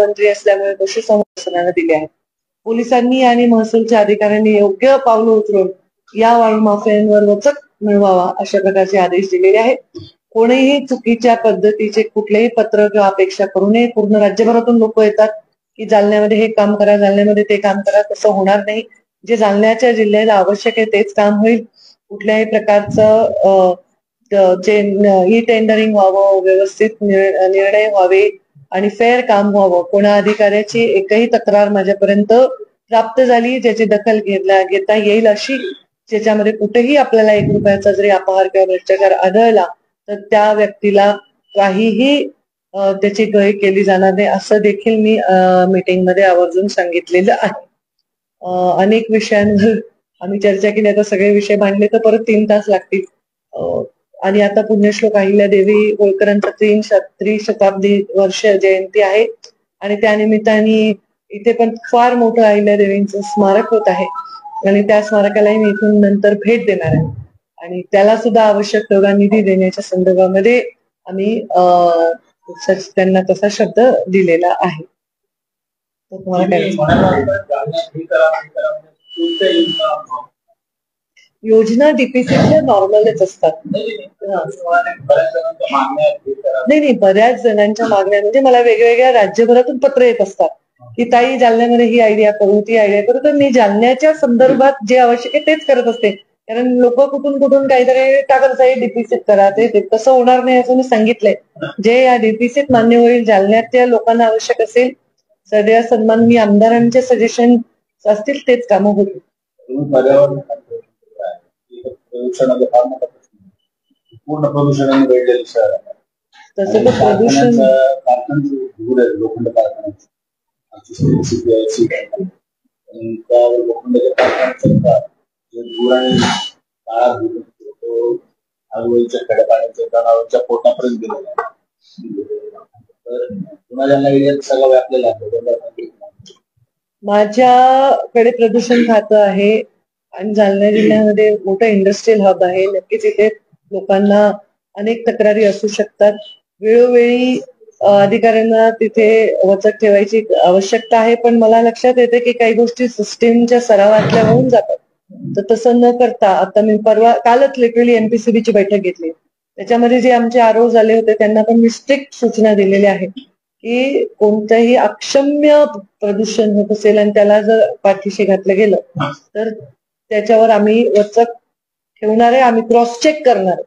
मंत्री असल्यामुळे पशुसंवर्धनाला दिले आहेत. पोलिसांनी आणि महसूलच्या अधिकाऱ्यांनी योग्य पावलं उचलून या वाळू माफियांवर वचक मिळवावा अशा प्रकारचे आदेश दिलेले आहेत. कोणीही चुकीच्या पद्धतीचे कुठलेही पत्र किंवा अपेक्षा करू नये. पूर्ण राज्यभरातून लोक येतात की जालन्यामध्ये हे काम करा, जालन्यामध्ये ते काम करा. तसं होणार नाही. जे जालन्याच्या जिल्ह्याला आवश्यक आहे तेच काम होईल. कुठल्याही प्रकारचं जे ई टेंडरिंग व्हावं, व्यवस्थित निर्णय व्हावे आणि फेअर काम व्हावं. कोणा अधिकाऱ्याची एकही तक्रार माझ्यापर्यंत प्राप्त झाली ज्याची दखल घेता येईल अशी, ज्याच्यामध्ये कुठेही आपल्याला 1 रुपयाचा जरी अपहार किंवा भ्रष्टाचार आढळला तर त्या व्यक्तीला काहीही त्याची गय केली जाणार नाही असं देखील मी मीटिंग मध्ये आवर्जून सांगितलेलं आहे. अनेक विषयांवर आम्ही चर्चा केली. आता सगळे विषय मांडले तर परत 3 तास लागतील. आणि आता पुण्यश्लोक अहिल्यादेवी होळकरांचा 3 शताब्दी वर्ष जयंती आहे आणि त्यानिमित्ताने इथे पण फार मोठं अहिल्यादेवींचं स्मारक होत आहे आणि त्या स्मारकालाही मी इथून नंतर भेट देणार आहे आणि त्याला सुद्धा आवश्यक तेवढा निधी देण्याच्या संदर्भामध्ये आम्ही त्यांना तसा शब्द दिलेला आहे. योजना डीपीसीच्या नॉर्मलच असतात. नाही, बऱ्याच जणांच्या मागण्या म्हणजे मला वेगवेगळ्या राज्यभरातून पत्र येत असतात की ताई जालन्यामध्ये ही आयडिया करू, ती आयडिया करू. तर मी जालन्याच्या संदर्भात जे आवश्यक आहे तेच करत असते. कारण लोक कुठून काहीतरी टाकत आहे डीपीसीत करा, ते तसं होणार नाही असं मी सांगितलंय. जे या डीपीसीत मान्य होईल, जालन्याच्या लोकांना आवश्यक असेल, सदैव सन्मान मी आमदारांचे सजेशन असतील तेच कामं होतील. पूर्ण प्रदूषणाने वेढलेलं शहर आहे. तसं तर प्रदूषण लोखंड आजूबाजूच्या खेड्यापाड्याच्या जनावरांच्या पोटापर्यंत गेलेला आहे. तर पुन्हा सगळं व्यापलेलं आहे. माझ्याकडे प्रदूषण खातं आहे आणि जालना जिल्ह्यामध्ये मोठं इंडस्ट्रियल हब आहे. नक्कीच इथे लोकांना अनेक तक्रारी असू शकतात. वेळोवेळी अधिकाऱ्यांना तिथे वचक ठेवायची आवश्यकता आहे, पण मला लक्षात येते की काही गोष्टी सिस्टीमच्या सरावातल्या होऊन जातात. तर तसं न करता आता मी कालच लिटरली एमपीसीबीची बैठक घेतली. त्याच्यामध्ये जे आमचे आरोप झाले होते त्यांना पण मी स्ट्रिक्ट सूचना दिलेल्या आहेत की कोणतंही अक्षम्य प्रदूषण होत असेल आणि त्याला जर पाठीशी घातलं गेलं तर त्याच्यावर आम्ही वचक ठेवणार आहे. आम्ही क्रॉस चेक करणार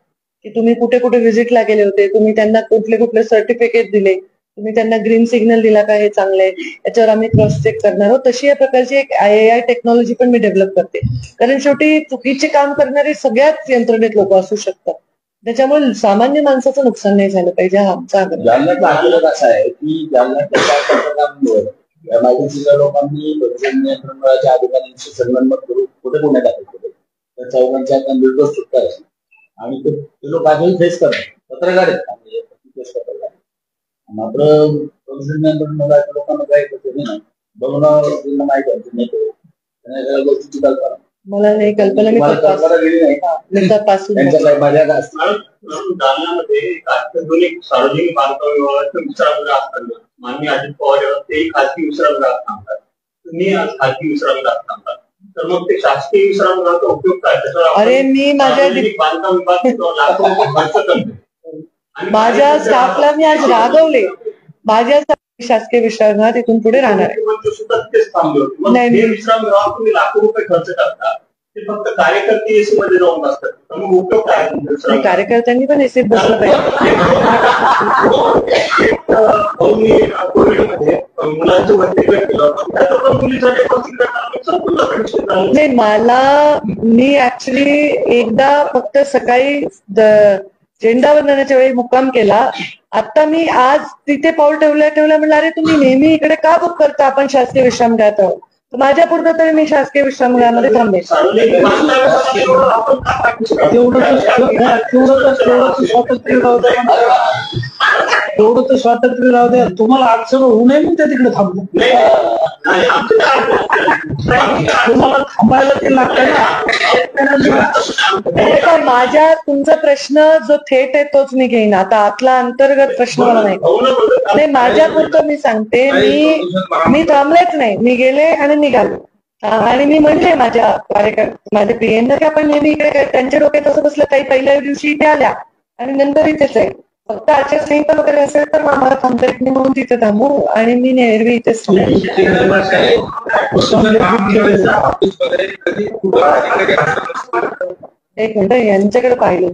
की तुम्ही कुठे कुठे व्हिजिटला गेले होते, तुम्ही त्यांना कुठले सर्टिफिकेट दिले, तुम्ही त्यांना ग्रीन सिग्नल दिला का, हे चांगलं आहे, याच्यावर आम्ही क्रॉस चेक करणार आहोत. तशी या प्रकारची एक AI टेक्नॉलॉजी पण मी डेव्हलप करते. कारण शेवटी चुकीचे काम करणारे सगळ्याच यंत्रणेत लोक असू शकतात. त्याच्यामुळे सामान्य माणसाचं नुकसान नाही झालं पाहिजे हा आमचा आग्रह. जालन्यात असं आहे की जालन्यात माहितीच्या लोकांनी प्रदूषण नियंत्रण मंडळाच्या अधिकाऱ्यांशी संगनमत करून कुठे पुण्यात दाखल त्या चौघांच्या निर्दोष सुटका आहे आणि ते लोक आजही फेस करतात. पत्रकार आहेत मात्र प्रदूषण नियंत्रण मंडळाच्या लोकांना काय करते बघणं माहिती नाही गोष्टीची कल्पना मला नाही कल्पना. मी जालन्यामध्ये सार्वजनिक बांधकाम विभागाचं विश्रामगृह असताना माननीय अजित पवार ते खाजगी विश्रामगृहात थांबतात, तुम्ही आज खाजगी विश्रामगृहात थांबतात, तर मग ते शासकीय विश्रामगृहाचा उपयोग काय? अरे मी बांधकाम विभाग माझ्या स्टाफला मी आज रागवले. माझ्या शासकीय विश्रामगृहात इथून पुढे राहणार आहे. विश्रामगृहात तुम्ही लाखो रुपये खर्च करता, ते फक्त कार्यकर्ते एसी मध्ये जाऊन बसतात, मग उपयोग काय? कार्यकर्त्यांनी पण एसीत बसलं पाहिजे. नाही, मी ऍक्च्युली एकदा फक्त सकाळी झेंडा वंदनाच्या वेळी मुक्काम केला. आता मी आज तिथे पाऊल ठेवल्या म्हणलं अरे तुम्ही नेहमी इकडे का बुक करता, आपण शासकीय विश्रामगृहात आहोत, तर माझ्या पुरतं तरी मी शासकीय विश्रामगृहामध्ये थांबेल. तेवढं तर स्वातंत्र्य राहू द्या, तुम्हाला अडचण होऊ नये मी त्या तिकडे थांबलो. नाही, तुम्हाला थांबायला ते लागतं ना. माझ्या तुमचा प्रश्न जो थेट आहे तोच मी घेईन. आता आतला अंतर्गत प्रश्न मला माहिती नाही. माझ्या पुरतं मी सांगते, मी थांबलेच नाही, मी गेले आणि निघाले. आणि मी म्हणले माझ्या माझ्या प्रियंका की आपण नेहमी इकडे, त्यांच्या डोक्यात असं बसलं काही पहिल्या दिवशी इथे आल्या आणि नंतर इथेच आहे. फक्त आचारसंहिता वगैरे असेल तर आम्हाला थांबता येत नाही म्हणून तिथे थांबू, आणि मी एरवी इथेच थांबू. एक मिनिट यांच्याकडे पाहिलं.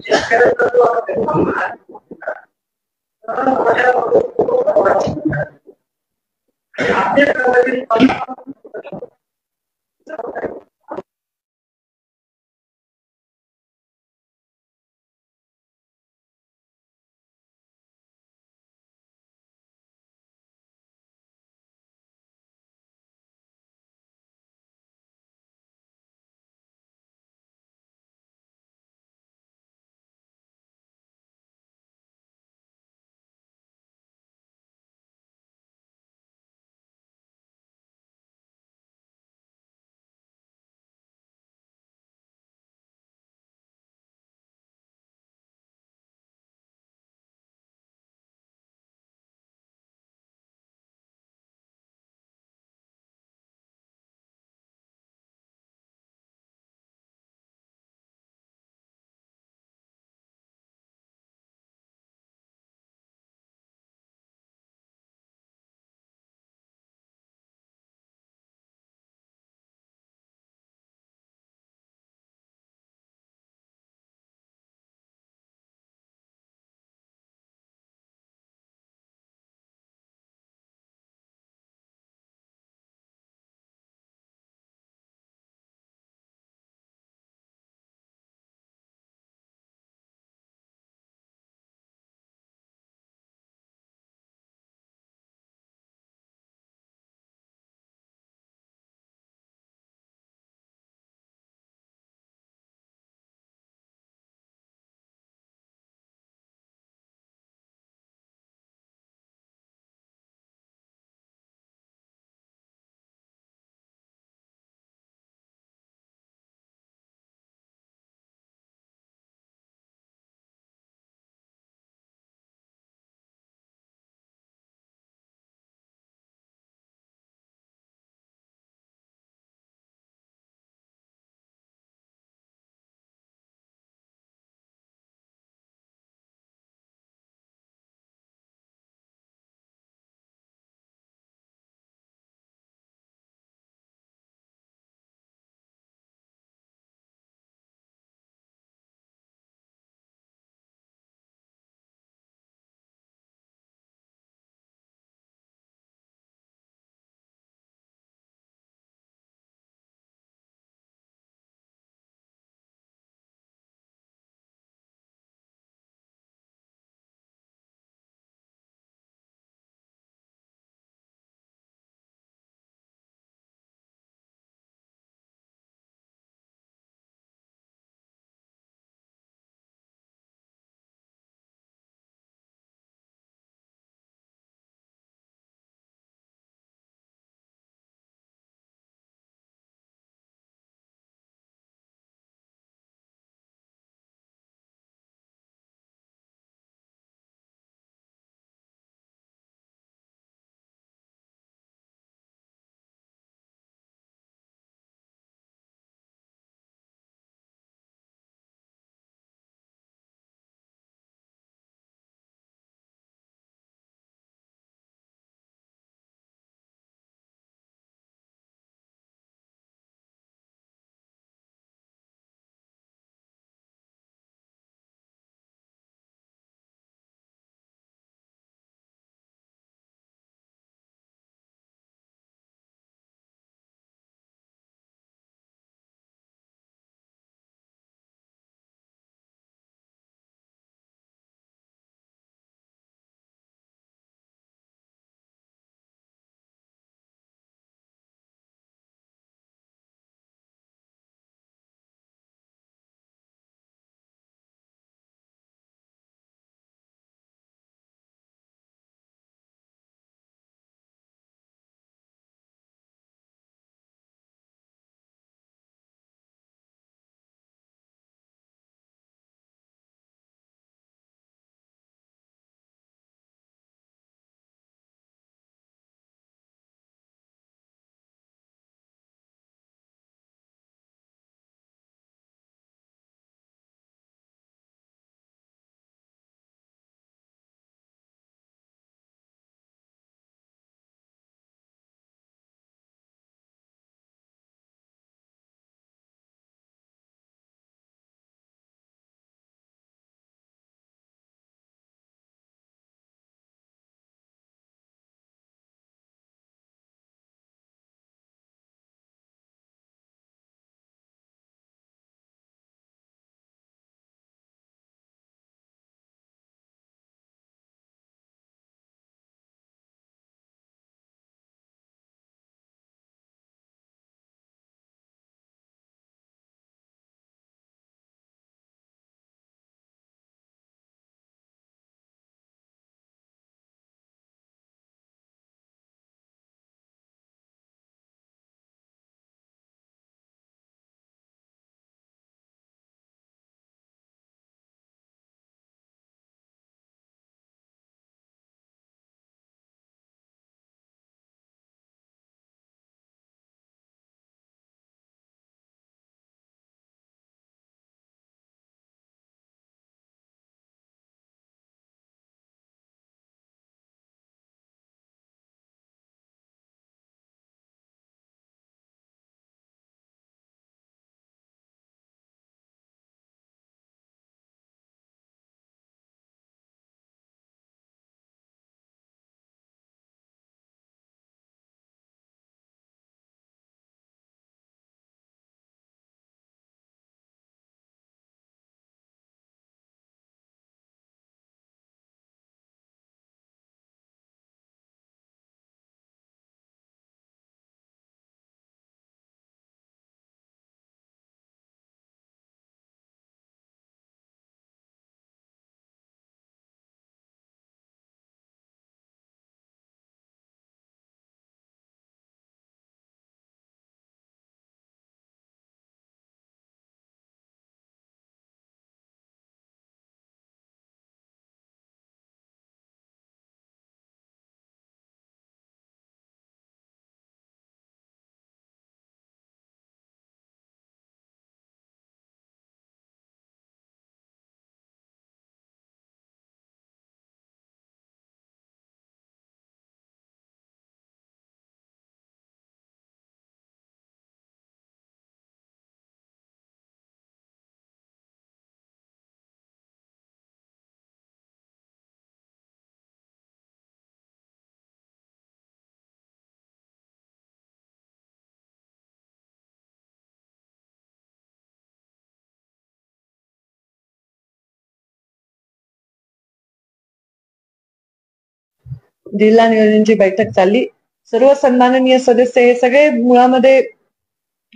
जिल्हा नियोजनची बैठक चालली. सर्व सन्माननीय सदस्य हे सगळे मुळामध्ये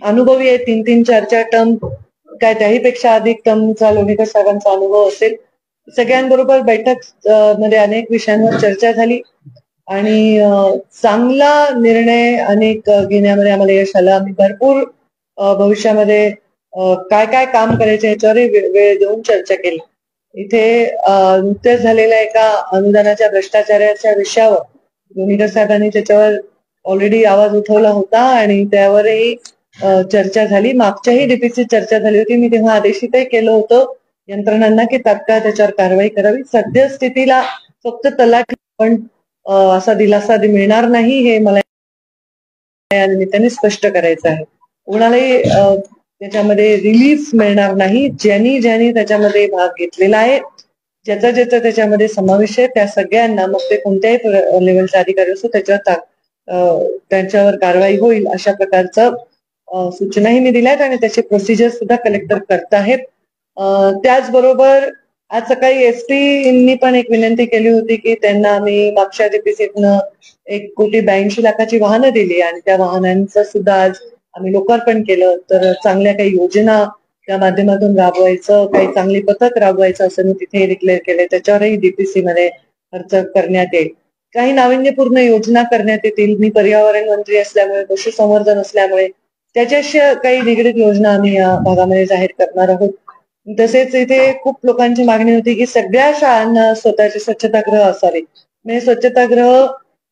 अनुभवी आहे. 3-3, 4-4 टर्म काय त्याहीपेक्षा अधिक टर्मचा लोणीकर साहेबांचा अनुभव असेल. सगळ्यांबरोबर बैठक मध्ये अनेक विषयांवर चर्चा झाली आणि चांगला निर्णय अनेक घेण्यामध्ये आम्हाला यश आलं. आम्ही भरपूर भविष्यामध्ये काय काय काम करायचे याच्यावरही वेळ देऊन चर्चा केली. इथे नुकत्याच झालेल्या एका अनुदानाच्या भ्रष्टाचाराच्या विषयावर लोणीकर साहेबांनी त्याच्यावर ऑलरेडी आवाज उठवला होता आणि त्यावरही चर्चा झाली. मागच्याही डीपीसी चर्चा झाली होती. मी तेव्हा आदेशितही केलं होतं यंत्रणांना की तात्काळ त्याच्यावर कारवाई करावी. सद्य स्थितीला फक्त तलाठी पण असा दिलासा मिळणार नाही हे मला या निमित्ताने स्पष्ट करायचं आहे. कोणालाही त्याच्यामध्ये रिलीफ मिळणार नाही. ज्यांनी त्याच्यामध्ये भाग घेतलेला आहे, ज्याचा त्याच्यामध्ये समावेश आहे, त्या सगळ्यांना मग ते कोणत्याही लेवलचे अधिकारी असो त्यांच्यावर कारवाई होईल अशा प्रकारचं सूचनाही मी दिल्यात आणि त्याची प्रोसिजर सुद्धा कलेक्टर करत आहेत. त्याचबरोबर आज सकाळी एसटीनी पण एक विनंती केली होती की त्यांना आम्ही मागच्या डीपीसीतनं 1,82,00,000 वाहनं दिली आणि त्या वाहनांचं सुद्धा आज आम्ही लोकार्पण केलं. तर चांगल्या काही योजना त्या माध्यमातून राबवायचं, काही चांगली पथक राबवायचं असं मी तिथे डिक्लेअर केले. त्याच्यावरही डीपीसी मध्ये खर्च करण्यात येईल. काही नाविन्यपूर्ण योजना करण्यात येतील. मी पर्यावरण मंत्री असल्यामुळे, पशुसंवर्धन असल्यामुळे त्याच्याशी काही निगडीत योजना आम्ही या भागामध्ये जाहीर करणार आहोत. तसेच इथे खूप लोकांची मागणी होती की सगळ्या शाळांना स्वतःचे स्वच्छतागृह असावे. म्हणजे स्वच्छतागृह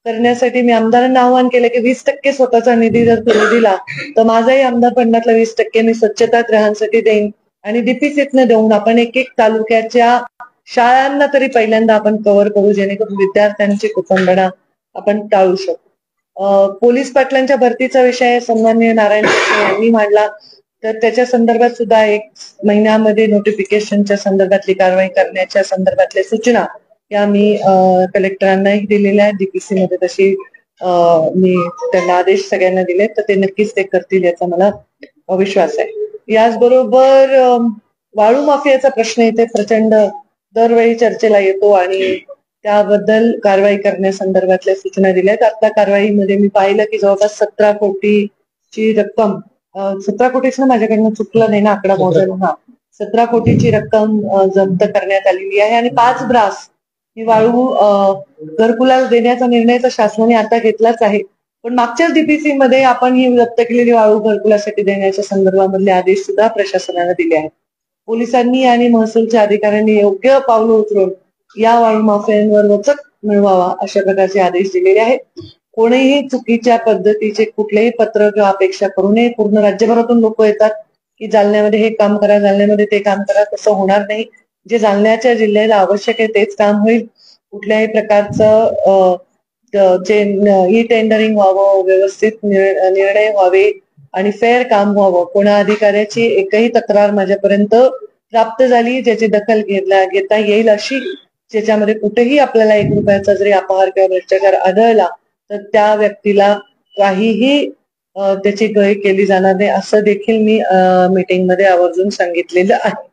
करण्यासाठी मी आमदारांना आवाहन केलं की 20% स्वतःचा निधी जर तुम्ही दिला तर माझाही आमदार फंडातला 20% मी स्वच्छतागृहांसाठी देईन आणि डीपीसीतनं देऊन आपण एक तालुक्याच्या शाळांना तरी पहिल्यांदा आपण कव्हर करू, जेणेकरून विद्यार्थ्यांची कुचंबणा आपण टाळू शकू. पोलीस पाटलांच्या भरतीचा विषय सन्माननीय नारायण यांनी मांडला. तर त्याच्या संदर्भात सुद्धा 1 महिन्यामध्ये नोटिफिकेशनच्या संदर्भातली कारवाई करण्याच्या संदर्भातल्या सूचना या मी कलेक्टरांनाही दिलेल्या आहेत. डीपीसी मध्ये तशी मी त्यांना आदेश सगळ्यांना दिले, तर ते नक्कीच ते करतील याचा मला विश्वास आहे. याचबरोबर वाळू माफियाचा प्रश्न इथे प्रचंड दरवेळी चर्चेला येतो आणि त्याबद्दल कारवाई करण्यासंदर्भातल्या सूचना दिल्यात. आता कारवाईमध्ये मी पाहिलं की जवळपास 17 कोटीची रक्कम 17 कोटीचं माझ्याकडनं चुकलं नाही ना आकडा मोजायला, 17 कोटीची रक्कम जप्त करण्यात आलेली आहे आणि 5 ब्रास ही वाळू घरकुलास देण्याचा निर्णय तर शासनाने आता घेतलाच आहे. पण मागच्याच डीपीसी मध्ये आपण ही जप्त केलेली वाळू घरकुलासाठी देण्याच्या संदर्भामधले आदेश सुद्धा प्रशासनाने दिले आहेत. पोलिसांनी आणि महसूलच्या अधिकाऱ्यांनी योग्य पावलं उचलून या वाळू माफियांवर वचक मिळवावा अशा प्रकारचे आदेश दिलेले आहेत. कोणीही चुकीच्या पद्धतीचे कुठलेही पत्र किंवा अपेक्षा करू नये. पूर्ण राज्यभरातून लोक येतात की जालन्यामध्ये हे काम करा, जालन्यामध्ये ते काम करा. तसं होणार नाही. जे जालन्याच्या जिल्ह्याला आवश्यक आहे तेच काम होईल. कुठल्याही प्रकारचं जे ई टेंडरिंग व्हावं, व्यवस्थित निर्णय व्हावे आणि फेअर काम व्हावं. कोणा अधिकाऱ्याची एकही तक्रार माझ्यापर्यंत प्राप्त झाली ज्याची दखल घेता येईल अशी, ज्याच्यामध्ये कुठेही आपल्याला 1 रुपयाचा जरी अपहार किंवा भ्रष्टाचार आढळला तर त्या व्यक्तीला काहीही त्याची गय केली जाणार नाही असं देखील मी मीटिंग मध्ये आवर्जून सांगितलेलं आहे.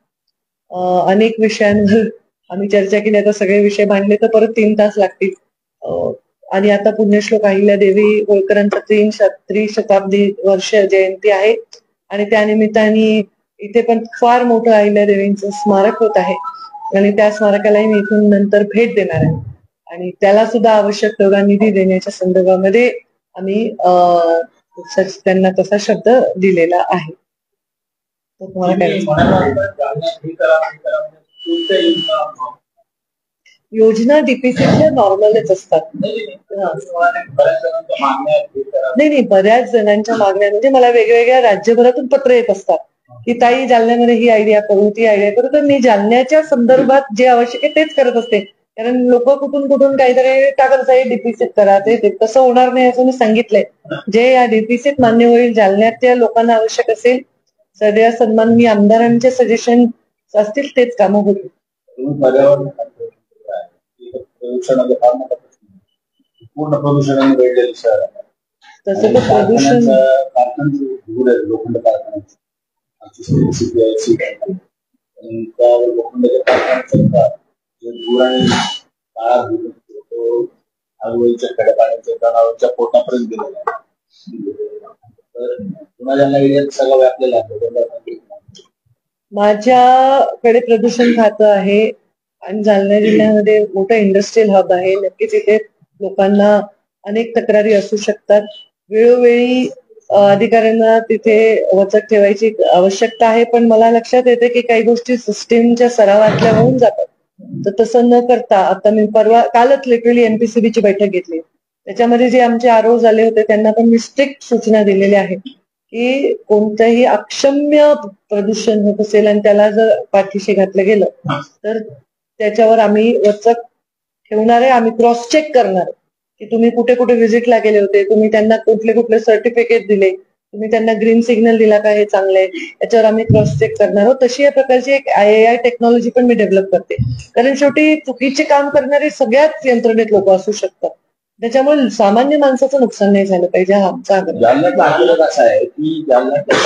अनेक विषयांवर आम्ही चर्चा केली. आता सगळे विषय मांडले तर परत 3 तास लागतील. आणि आता पुण्यश्लोक अहिल्यादेवी होळकरांचा 300 वर्ष जयंती आहे आणि त्यानिमित्ताने इथे पण फार मोठं अहिल्यादेवींचं स्मारक होत आहे आणि त्या स्मारकालाही मी इथून नंतर भेट देणार आहे आणि त्याला सुद्धा आवश्यक तेवढा निधी देण्याच्या संदर्भामध्ये आम्ही त्यांना तसा शब्द दिलेला आहे. योजना डीपीसीच्या नॉर्मलच असतात. नाही, बऱ्याच जणांच्या मागण्या म्हणजे मला वेगवेगळ्या राज्यभरातून पत्र येत असतात की ताई जालन्यामध्ये ही आयडिया करू, ती आयडिया करू. तर मी जालन्याच्या संदर्भात जे आवश्यक आहे तेच करत असते. कारण लोक कुठून काहीतरी टाकत आहे डीपीसीत करा, ते तसं होणार नाही असं मी सांगितलंय. जे या डीपीसीत मान्य होईल, जालन्याच्या लोकांना आवश्यक असेल, सगळ्या सन्माननीय आमदारांचे सजेशन असतील तेच कामं होतील. पूर्ण प्रदूषणाने वेढलेलं शहर आहे. तसं तर प्रदूषण लोखंड कारखान्याचे लोखंडाच्या कारखान्याचा जे धूर आणि काळा धूर खालवळीच्या खेड्यापाड्याच्या जनावरच्या पोटापर्यंत गेलेला आहे. तर पुन्हा ज्यांना एरियात सगळं व्यापलेला आहे. माझ्याकडे प्रदूषण खातं आहे आणि जालना जिल्ह्यामध्ये मोठं इंडस्ट्रियल हब आहे. नक्कीच इथे लोकांना अनेक तक्रारी असू शकतात. वेळोवेळी अधिकाऱ्यांना तिथे वचक ठेवायची आवश्यकता आहे, पण मला लक्षात येते की काही गोष्टी सिस्टीमच्या सरावातल्या होऊन जातात. तर तसं न करता आता मी कालच लिटरली एमपीसीबीची बैठक घेतली. त्याच्यामध्ये जे आमचे आरोप झाले होते त्यांना पण मी स्ट्रिक्ट सूचना दिलेल्या आहेत की कोणतंही अक्षम्य प्रदूषण होत असेल आणि त्याला जर पाठीशी घातलं गेलं तर त्याच्यावर आम्ही वचक ठेवणार आहे. आम्ही क्रॉस चेक करणार आहे की तुम्ही कुठे कुठे व्हिजिटला गेले होते, तुम्ही त्यांना कुठले कुठले सर्टिफिकेट दिले, तुम्ही त्यांना ग्रीन सिग्नल दिला का, हे चांगलं आहे, याच्यावर आम्ही क्रॉस चेक करणार आहोत. तशी या प्रकारची एक AI टेक्नॉलॉजी पण मी डेव्हलप करते, कारण शेवटी चुकीचे काम करणारे सगळ्याच यंत्रणेत लोक असू शकतात. त्याच्यामुळे सामान्य माणसाचं नुकसान नाही झालं पाहिजे हा आमचा आग्रह. जालन्यातला आग्रह असा आहे की जालन्यातल्या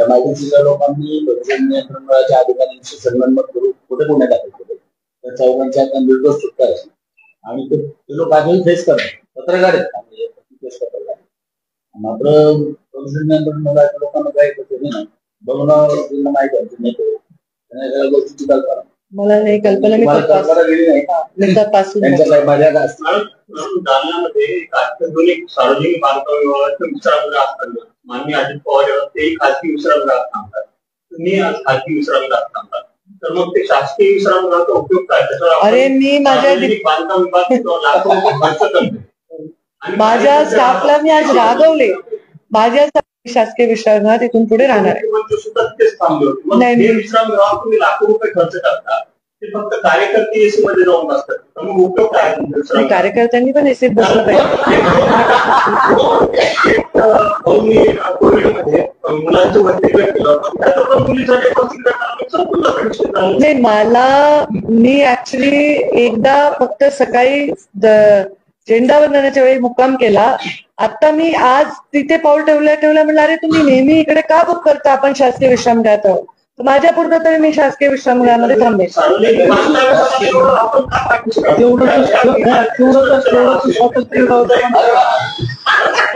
माहितीच्या लोकांनी प्रदूषण नियंत्रण मंडळाच्या अधिकाऱ्यांशी संगनमत करून कुठे गुन्हे दाखल केले. त्या चौघांच्या निर्दोष सुटका झाली आणि ते लोक आजही फेस करतात. पत्रकार आहेत मात्र प्रदूषण नियंत्रण मंडळाच्या लोकांना काय नाही बघणं माहिती आहे गोष्टीची कल्पना मला नाही कल्पना. मी तपासून जालन्यामध्ये एक अत्याधुनिक सार्वजनिक बांधकाम विभागाचं विश्रामगृह असताना माननीय अजित पवार ते खाजगी विश्रामगृहात थांबतात, तुम्ही आज खाजगी विश्रामगृहात थांबतात, तर मग ते शासकीय विश्रामगृहाचा उपयोग काय? अरे मी बांधकाम विभाग माझ्या स्टाफला मी आज रागवले. माझ्या शासकीय विश्रामगृहात इथून पुढे राहणार आहे. नाही, विश्रामगृहात तुम्ही लाखो रुपये खर्च करता, ते फक्त कार्यकर्ते एसी मध्ये जाऊन बसतात, तर मग उपयोग काय? कार्यकर्त्यांनी पण एसीत बसलं पाहिजे. नाही, मी ऍक्च्युली एकदा फक्त सकाळी झेंडा वंदनाच्या वेळी मुक्काम केला. आता मी आज तिथे पाऊल ठेवल्या म्हणलं अरे तुम्ही नेहमी इकडे का बुक करता, आपण शासकीय विश्रामगृहात आहोत, माझ्या पुरतं तरी मी शासकीय विश्रामगृहामध्ये थांबेल.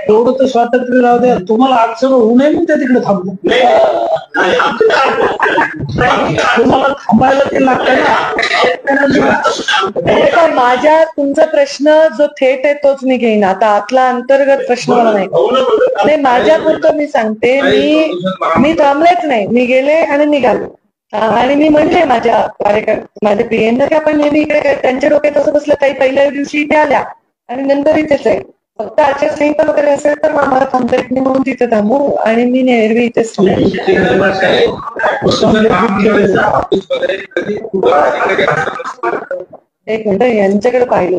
एवढं तर स्वातंत्र्य राहू द्या, तुम्हाला अडचण होऊ नये म्हणून त्या तिकडे थांबलो. तुम्हाला थांबायला ते लागतं ना. माझ्या तुमचा प्रश्न जो थेट आहे तोच मी घेईन. आता आतला अंतर्गत प्रश्न मला नाही. माझ्या पुरतं मी सांगते, मी थांबलेच नाही, मी गेले आणि निघाले. आणि मी म्हणले माझ्या माझ्या पीएनला की आपण नेहमी इकडे, त्यांच्या डोक्यात असं बसलं काही पहिल्या दिवशी इथे आल्या आणि नंतर इथेच आहे, फक्त आचारसंहिता वगैरे असेल तर आम्हाला थांबता येत नाही म्हणून तिथे थांबू, आणि मी नेहमी इथेच एक मिनिट यांच्याकडे पाहिलं.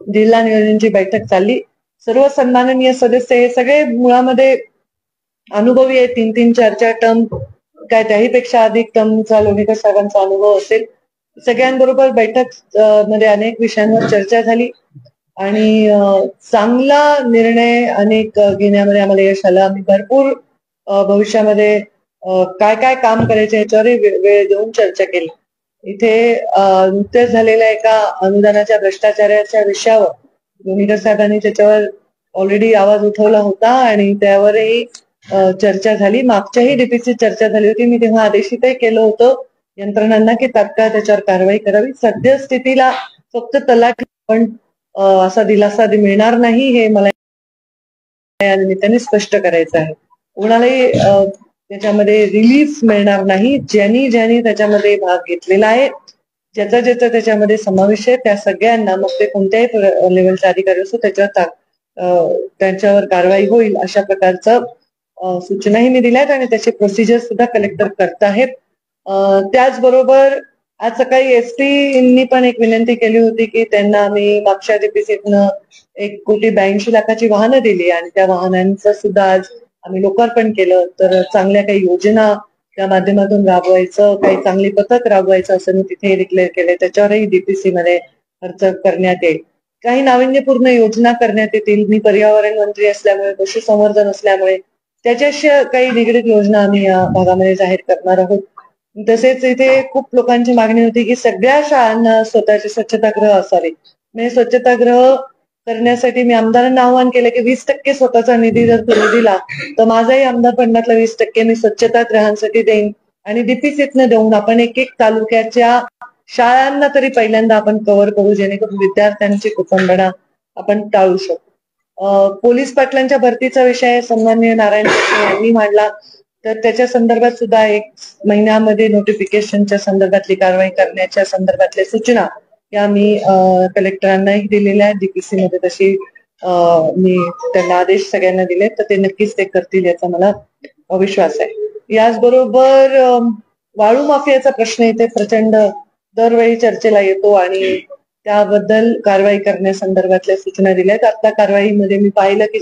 जिल्हा नियोजनची बैठक चालली. सर्व सन्माननीय सदस्य हे सगळे मुळामध्ये अनुभवी आहे. 3-3, 4-4 टर्म काय त्याहीपेक्षा अधिक टर्मचा लोणीकर साहेबांचा अनुभव असेल. सगळ्यांबरोबर बैठक मध्ये अनेक विषयांवर चर्चा झाली आणि चांगला निर्णय अनेक घेण्यामध्ये आम्हाला यश आलं. आम्ही भरपूर भविष्यामध्ये काय काय काम करायचे याच्यावरही वेळ देऊन चर्चा केली. इथे नुकत्याच झालेल्या एका अनुदानाच्या भ्रष्टाचाराच्या विषयावर लोणीकर साहेबांनी त्याच्यावर ऑलरेडी आवाज उठवला होता आणि त्यावरही चर्चा झाली. मागच्याही डीपीसी चर्चा झाली होती. मी तेव्हा आदेशितही केलं होतं यंत्रणांना की तात्काळ त्याच्यावर कारवाई करावी. सद्यस्थितीला फक्त तलाठी पण असा दिलासा मिळणार नाही हे मला या निमित्ताने स्पष्ट करायचं आहे. कोणालाही त्याच्यामध्ये रिलीफ मिळणार नाही. ज्यांनी त्याच्यामध्ये भाग घेतलेला आहे, ज्याचा त्याच्यामध्ये समावेश आहे, त्या सगळ्यांना मग ते कोणत्याही लेवलचे अधिकारी असो त्यांच्यावर कारवाई होईल अशा प्रकारचं सूचनाही मी दिल्यात आणि त्याचे प्रोसिजर सुद्धा कलेक्टर करत आहेत. त्याचबरोबर आज सकाळी एसटीनी पण एक विनंती केली होती की त्यांना आम्ही मागच्या डीपीसीतनं 1,82,00,000 वाहनं दिली आणि त्या वाहनांचं सुद्धा आज आम्ही लोकार्पण केलं. तर चांगल्या काही योजना त्या माध्यमातून राबवायचं, काही चांगली पथक राबवायचं असं मी तिथे डिक्लेअर केलंय. त्याच्यावरही डीपीसी मध्ये खर्च करण्यात येईल. काही नाविन्यपूर्ण योजना करण्यात येतील. मी पर्यावरण मंत्री असल्यामुळे, पशुसंवर्धन असल्यामुळे त्याच्याशी काही निगडीत योजना आम्ही या भागामध्ये जाहीर करणार आहोत. तसेच इथे खूप लोकांची मागणी होती की सगळ्या शाळांना स्वतःचे स्वच्छतागृह असावे. म्हणजे स्वच्छतागृह करण्यासाठी मी आमदारांना आवाहन केलं की 20% स्वतःचा निधी जर तुम्ही दिला तर माझाही आमदार फंडातला 20% मी स्वच्छतागृहांसाठी देईन आणि डीपीसीतनं देऊन आपण एक तालुक्याच्या शाळांना तरी पहिल्यांदा आपण कव्हर करू, जेणेकरून विद्यार्थ्यांची कुटुंबणा आपण टाळू शकू. पोलीस पाटलांच्या भरतीचा विषय सन्माननीय नारायण यांनी मांडला. तर त्याच्या संदर्भात सुद्धा 1 महिन्यामध्ये नोटिफिकेशनच्या संदर्भातली कारवाई करण्याच्या संदर्भातल्या सूचना या मी कलेक्टरांनाही दिलेल्या आहेत. डीपीसी मध्ये तशी मी त्यांना आदेश सगळ्यांना दिले, तर ते नक्कीच ते करतील याचा मला विश्वास आहे. याचबरोबर वाळू माफियाचा प्रश्न इथे प्रचंड दरवेळी चर्चेला येतो आणि त्याबद्दल कारवाई करण्यासंदर्भातल्या सूचना दिल्यात. आता कारवाईमध्ये मी पाहिलं की